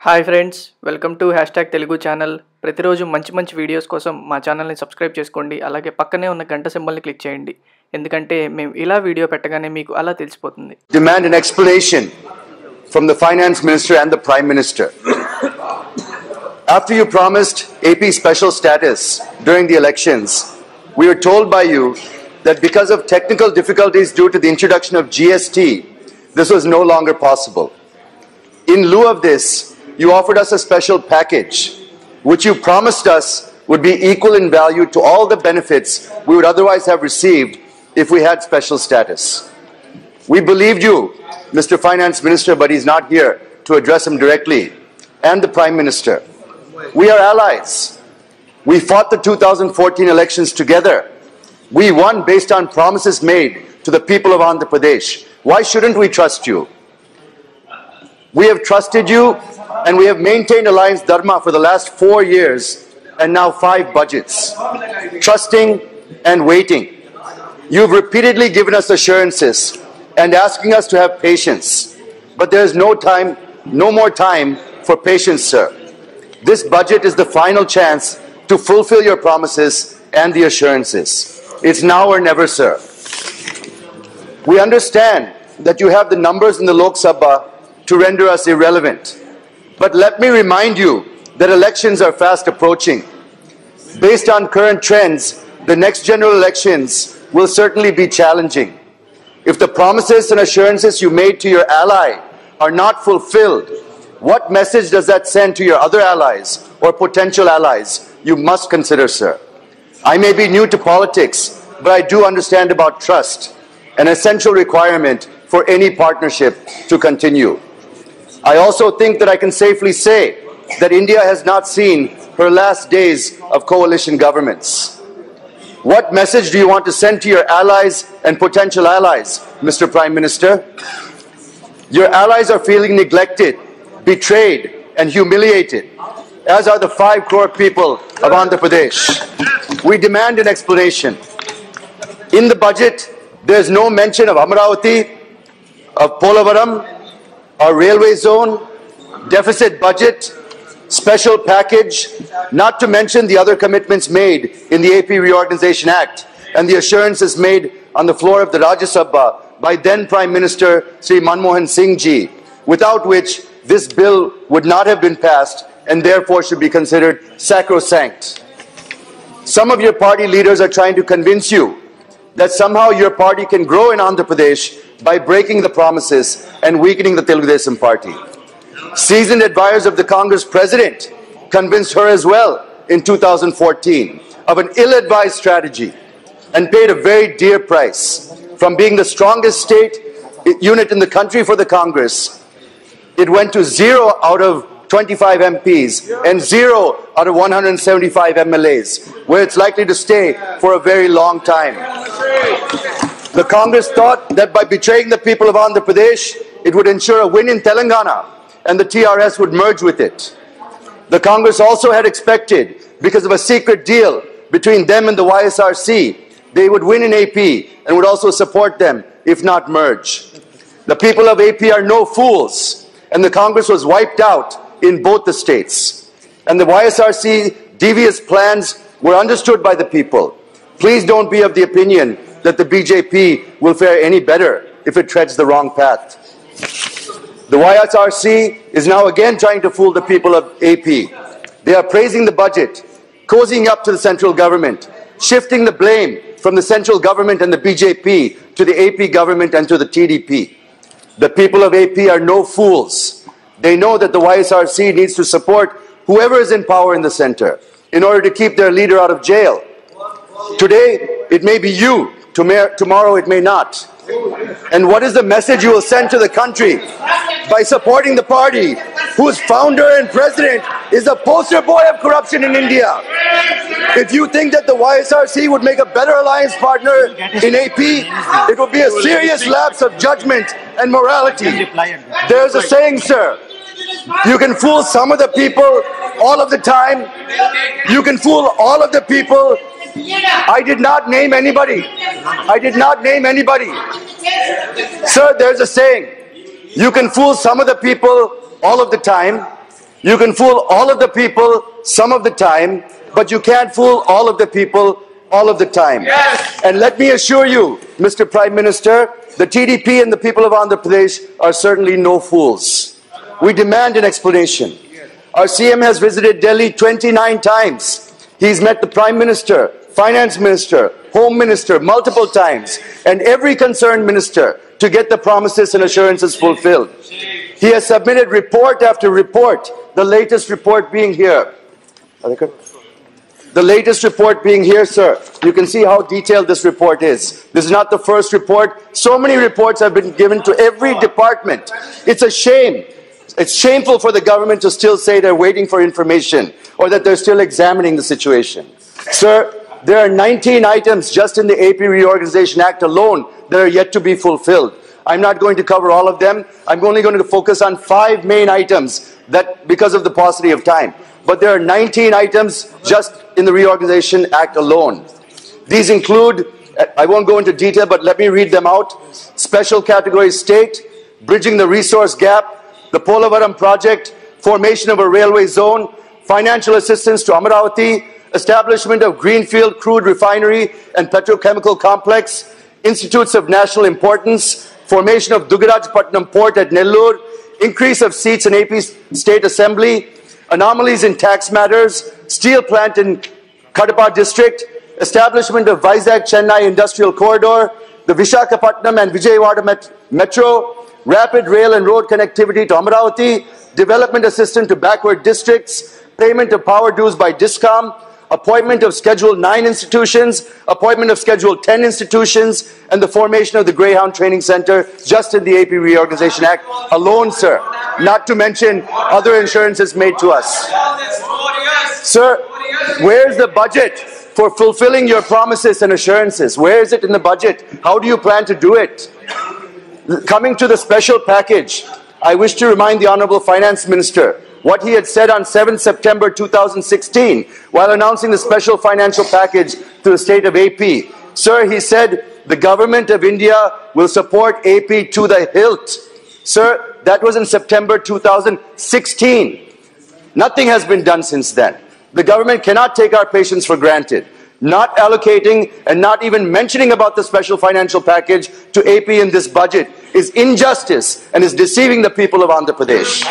Hi friends, welcome to #Telugu channel. ప్రతిరోజు మంచి videos కోసం మా ఛానల్ని సబ్స్క్రైబ్ చేసుకోండి. అలాగే పక్కనే ఉన్న గంట సింబల్ని క్లిక్ చేయండి. ఎందుకంటే మేము ఇలా వీడియో పెట్టగానే మీకు అలా తెలిసిపోతుంది. Demand an explanation from the finance minister and the prime minister. After you promised AP special status during the elections, we were told by you that because of technical difficulties due to the introduction of GST, this was no longer possible. In lieu of this, you offered us a special package, which you promised us would be equal in value to all the benefits we would otherwise have received if we had special status. We believed you, Mr. Finance Minister, but he's not here to address him directly, and the Prime Minister. We are allies. We fought the 2014 elections together. We won based on promises made to the people of Andhra Pradesh. Why shouldn't we trust you? We have trusted you, and we have maintained alliance dharma for the last 4 years and now 5 budgets. Trusting and waiting. You've repeatedly given us assurances and asking us to have patience. But there is no more time for patience, sir. This budget is the final chance to fulfill your promises and the assurances. It's now or never, sir. We understand that you have the numbers in the Lok Sabha to render us irrelevant. But let me remind you that elections are fast approaching. Based on current trends, the next general elections will certainly be challenging. If the promises and assurances you made to your ally are not fulfilled, what message does that send to your other allies or potential allies? You must consider, sir. I may be new to politics, but I do understand about trust, an essential requirement for any partnership to continue. I also think that I can safely say that India has not seen her last days of coalition governments. What message do you want to send to your allies and potential allies, Mr. Prime Minister? Your allies are feeling neglected, betrayed, and humiliated, as are the 5 crore people of Andhra Pradesh. We demand an explanation. In the budget, there is no mention of Amaravati, of Polavaram, our railway zone, deficit budget, special package, not to mention the other commitments made in the AP Reorganization Act and the assurances made on the floor of the Rajya Sabha by then Prime Minister Sri Manmohan Singh ji, without which this bill would not have been passed and therefore should be considered sacrosanct. Some of your party leaders are trying to convince you that somehow your party can grow in Andhra Pradesh by breaking the promises and weakening the Telugu Desam party. Seasoned advisors of the Congress president convinced her as well in 2014 of an ill-advised strategy and paid a very dear price. From being the strongest state unit in the country for the Congress, it went to 0 out of 25 MPs and 0 out of 175 MLAs, where it's likely to stay for a very long time. The Congress thought that by betraying the people of Andhra Pradesh, it would ensure a win in Telangana and the TRS would merge with it. The Congress also had expected, because of a secret deal between them and the YSRC, they would win in AP and would also support them, if not merge. The people of AP are no fools, and the Congress was wiped out in both the states. And the YSRC devious plans were understood by the people. Please don't be of the opinion that the BJP will fare any better if it treads the wrong path. The YSRC is now again trying to fool the people of AP. They are praising the budget, cozying up to the central government, shifting the blame from the central government and the BJP to the AP government and to the TDP. The people of AP are no fools. They know that the YSRC needs to support whoever is in power in the center in order to keep their leader out of jail. Today, it may be you. Tomorrow, it may not. And what is the message you will send to the country by supporting the party whose founder and president is a poster boy of corruption in India? If you think that the YSRC would make a better alliance partner in AP, it would be a serious lapse of judgment and morality. There's a saying, sir, you can fool some of the people all of the time. You can fool all of the people. I did not name anybody. I did not name anybody. Sir, there's a saying. You can fool some of the people all of the time. You can fool all of the people some of the time, but you can't fool all of the people all of the time. Yes. And let me assure you, Mr. Prime Minister, the TDP and the people of Andhra Pradesh are certainly no fools. We demand an explanation. Our CM has visited Delhi 29 times. He's met the Prime Minister, Finance Minister, Home Minister multiple times, and every concerned minister to get the promises and assurances fulfilled. He has submitted report after report, the latest report being here. The latest report being here, sir. You can see how detailed this report is. This is not the first report. So many reports have been given to every department. It's a shame. It's shameful for the government to still say they're waiting for information or that they're still examining the situation. Sir, there are 19 items just in the AP Reorganization Act alone that are yet to be fulfilled. I'm not going to cover all of them. I'm only going to focus on 5 main items that because of the paucity of time. But there are 19 items just in the Reorganization Act alone. These include, I won't go into detail, but let me read them out. Special category state, bridging the resource gap, the Polavaram project, formation of a railway zone, financial assistance to Amaravati, establishment of greenfield crude refinery and petrochemical complex, institutes of national importance, formation of Dugarajpatnam port at Nellore, increase of seats in AP State Assembly, anomalies in tax matters, steel plant in Kadapa district, establishment of Vizag-Chennai industrial corridor, the Visakhapatnam and Vijayawada metro, rapid rail and road connectivity to Amaravati, development assistance to backward districts, payment of power dues by DISCOM, appointment of Schedule 9 institutions, appointment of Schedule 10 institutions, and the formation of the Greyhound Training Center just in the AP Reorganization Act alone, sir. Not to mention other assurances made to us. Sir, where's the budget for fulfilling your promises and assurances? Where is it in the budget? How do you plan to do it? Coming to the special package, I wish to remind the Honorable Finance Minister what he had said on 7 September 2016 while announcing the special financial package to the state of AP. Sir, he said, the government of India will support AP to the hilt. Sir, that was in September 2016. Nothing has been done since then. The government cannot take our patience for granted. Not allocating and not even mentioning about the special financial package to AP in this budget is injustice and is deceiving the people of Andhra Pradesh.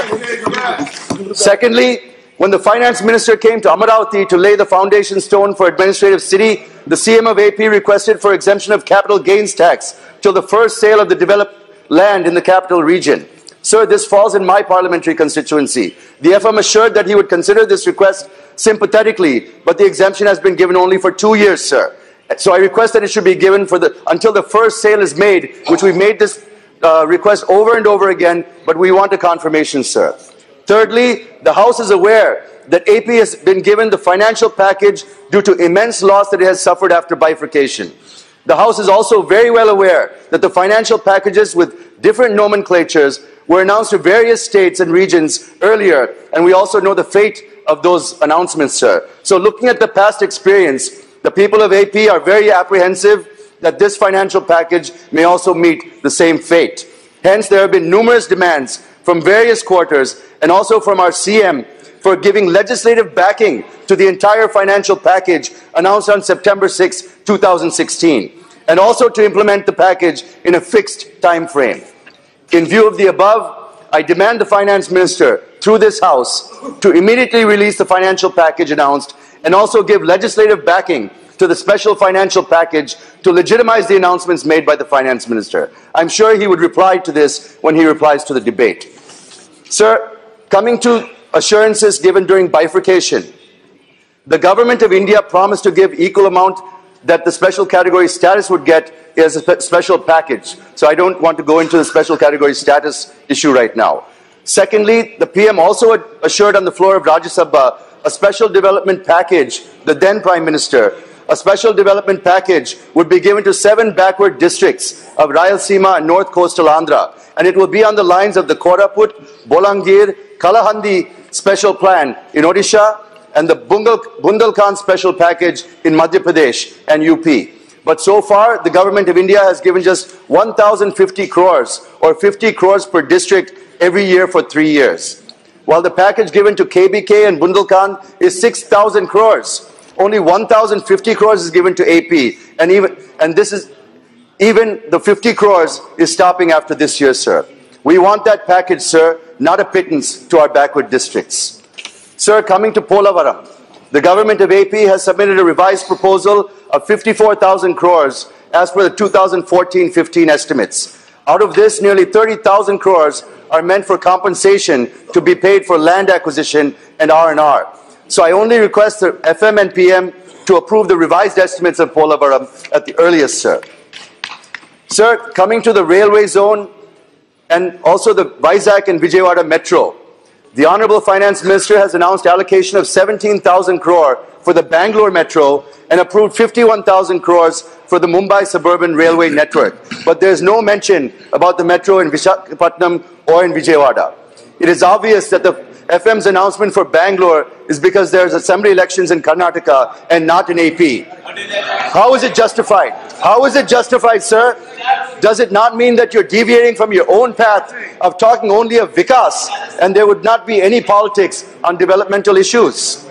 Secondly, when the finance minister came to Amaravati to lay the foundation stone for administrative city, the CM of AP requested for exemption of capital gains tax till the first sale of the developed land in the capital region. Sir, this falls in my parliamentary constituency. The FM assured that he would consider this request sympathetically, but the exemption has been given only for 2 years, sir. So I request that it should be given for until the first sale is made, which we've made this request over and over again, but we want a confirmation, sir. Thirdly, the House is aware that AP has been given the financial package due to immense loss that it has suffered after bifurcation. The House is also very well aware that the financial packages with different nomenclatures were announced to various states and regions earlier, and we also know the fate of those announcements, sir. So looking at the past experience, the people of AP are very apprehensive that this financial package may also meet the same fate. Hence, there have been numerous demands from various quarters and also from our CM for giving legislative backing to the entire financial package announced on September 6, 2016, and also to implement the package in a fixed time frame. In view of the above, I demand the Finance Minister, through this House, to immediately release the financial package announced and also give legislative backing to the special financial package to legitimize the announcements made by the Finance Minister. I'm sure he would reply to this when he replies to the debate. Sir, coming to assurances given during bifurcation, the Government of India promised to give equal amount that the special category status would get as a special package. So I don't want to go into the special category status issue right now. Secondly, the PM also assured on the floor of Rajya Sabha a special development package, the then Prime Minister, a special development package would be given to 7 backward districts of Rayalaseema and North Coastal Andhra, and it will be on the lines of the Koraput, Bolangir, Kalahandi special plan in Odisha and the Bundelkhand special package in Madhya Pradesh and UP. But so far, the Government of India has given just 1,050 crores or 50 crores per district every year for 3 years. while the package given to KBK and Bundelkhand is 6,000 crores. Only 1,050 crores is given to AP, and even the 50 crores is stopping after this year, sir. We want that package, sir, not a pittance to our backward districts. Sir, coming to Polavaram, the government of AP has submitted a revised proposal of 54,000 crores as per the 2014-15 estimates. Out of this, nearly 30,000 crores are meant for compensation to be paid for land acquisition and R&R. So I only request the FM and PM to approve the revised estimates of Polavaram at the earliest, sir. Sir, coming to the railway zone and also the Vizag and Vijayawada Metro, the Honorable Finance Minister has announced allocation of 17,000 crore for the Bangalore Metro and approved 51,000 crores for the Mumbai Suburban Railway Network. But there is no mention about the metro in Visakhapatnam or in Vijayawada. It is obvious that the FM's announcement for Bangalore is because there's assembly elections in Karnataka and not in AP. How is it justified? How is it justified, sir? Does it not mean that you're deviating from your own path of talking only of Vikas and there would not be any politics on developmental issues?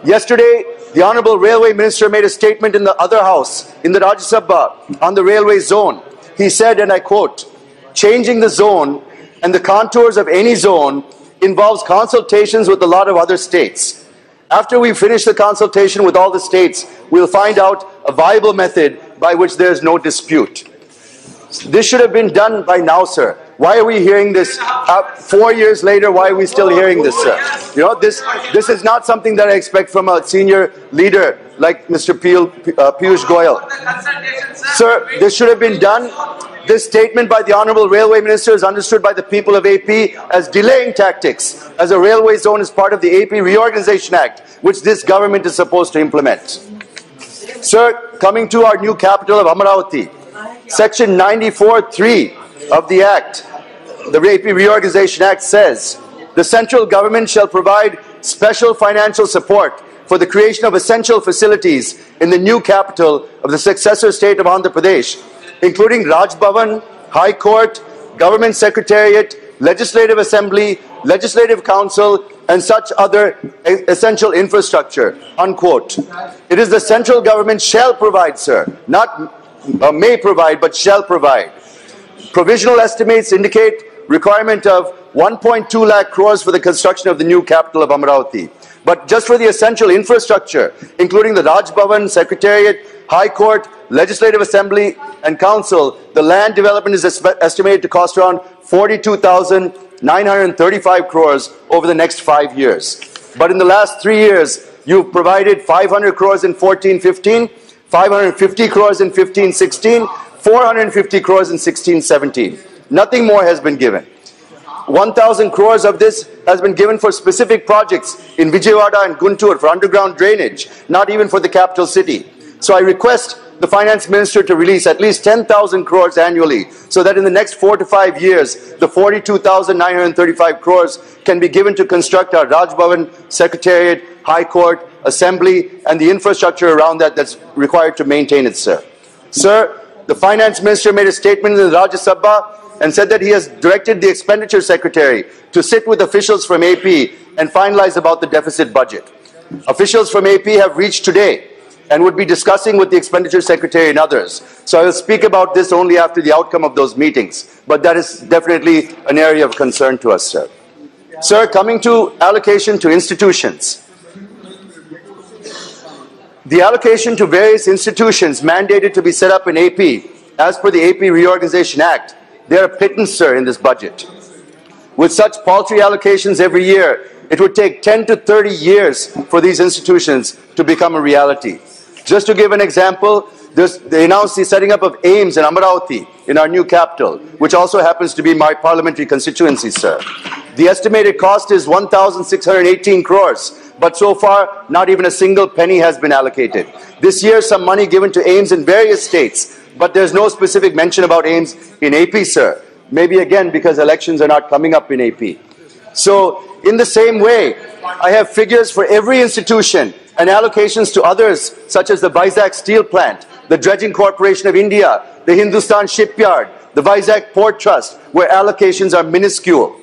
Yesterday, the Honorable Railway Minister made a statement in the other house, in the Rajya Sabha, on the railway zone. He said, and I quote, "Changing the zone and the contours of any zone involves consultations with a lot of other states. After we finish the consultation with all the states, we'll find out a viable method by which there is no dispute." This should have been done by now, sir. Why are we hearing this 4 years later? Why are we still hearing this, sir? You know, this is not something that I expect from a senior leader like Mr. Piyush Goyal. Sir, this should have been done. This statement by the Honorable Railway Minister is understood by the people of AP as delaying tactics, as a railway zone is part of the AP Reorganization Act, which this government is supposed to implement. Sir, coming to our new capital of Amaravati, Section 94(3) of the Act, the AP Reorganization Act says, the central government shall provide special financial support for the creation of essential facilities in the new capital of the successor state of Andhra Pradesh, including Raj Bhavan, High Court, Government Secretariat, Legislative Assembly, Legislative Council, and such other essential infrastructure, unquote. It is the central government shall provide, sir, not may provide, but shall provide. Provisional estimates indicate requirement of 1.2 lakh crores for the construction of the new capital of Amaravati. But just for the essential infrastructure, including the Raj Bhavan, Secretariat, High Court, Legislative Assembly and Council, the land development is estimated to cost around 42,935 crores over the next 5 years. But in the last 3 years, you've provided 500 crores in 14-15, 550 crores in 15-16, 450 crores in 16-17. Nothing more has been given. 1,000 crores of this has been given for specific projects in Vijayawada and Guntur for underground drainage, not even for the capital city. So I request the Finance Minister to release at least 10,000 crores annually so that in the next 4 to 5 years, the 42,935 crores can be given to construct our Raj Bhavan, Secretariat, High Court, Assembly, and the infrastructure around that that's required to maintain it, sir. Sir, the Finance Minister made a statement in the Rajya Sabha and said that he has directed the Expenditure Secretary to sit with officials from AP and finalize about the deficit budget. Officials from AP have reached today and would be discussing with the Expenditure Secretary and others. So I will speak about this only after the outcome of those meetings. But that is definitely an area of concern to us, sir. Sir, coming to allocation to institutions. The allocation to various institutions mandated to be set up in AP, as per the AP Reorganization Act, they are a pittance, sir, in this budget. With such paltry allocations every year, it would take 10 to 30 years for these institutions to become a reality. Just to give an example, they announced the setting up of AIIMS in Amaravati, in our new capital, which also happens to be my parliamentary constituency, sir. The estimated cost is 1,618 crores, but so far, not even a single penny has been allocated. This year, some money given to AIIMS in various states, but there's no specific mention about AIIMS in AP, sir. Maybe again, because elections are not coming up in AP. So, in the same way, I have figures for every institution and allocations to others, such as the Vizag Steel Plant, the Dredging Corporation of India, the Hindustan Shipyard, the Vizag Port Trust, where allocations are minuscule.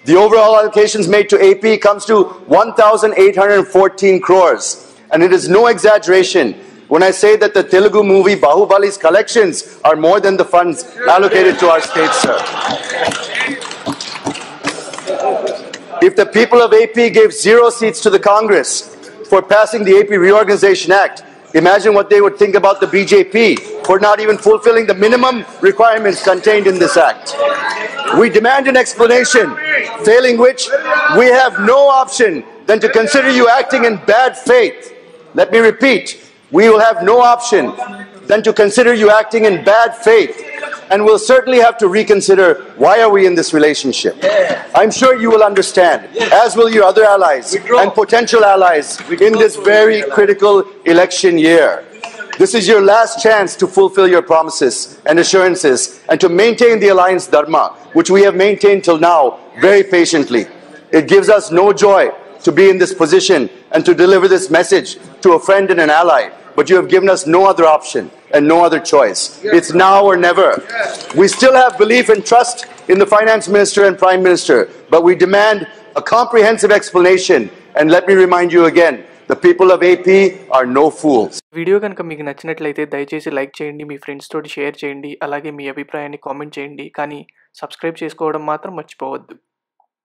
The overall allocations made to AP comes to 1,814 crores. And it is no exaggeration when I say that the Telugu movie Bahubali's collections are more than the funds allocated to our state, sir. If the people of AP gave 0 seats to the Congress for passing the AP Reorganization Act, imagine what they would think about the BJP for not even fulfilling the minimum requirements contained in this act. We demand an explanation, failing which we have no option than to consider you acting in bad faith. Let me repeat, we will have no option than to consider you acting in bad faith, and we'll certainly have to reconsider why are we in this relationship. I'm sure you will understand, as will your other allies and potential allies in this very critical election year. This is your last chance to fulfill your promises and assurances and to maintain the alliance dharma, which we have maintained till now very patiently. It gives us no joy to be in this position and to deliver this message to a friend and an ally, but you have given us no other option and no other choice. It's now or never. We still have belief and trust in the Finance Minister and Prime Minister, but we demand a comprehensive explanation. And let me remind you again, the people of AP are no fools. Video కనుక మీకు నచ్చినట్లయితే దయచేసి like చేయండి, మీ friends తోటి share చేయండి, అలాగే మీ అభిప్రాయాన్ని comment చేయండి, కానీ సబ్స్క్రైబ్ చేసుకోవడం మాత్రం మర్చిపోవద్దు.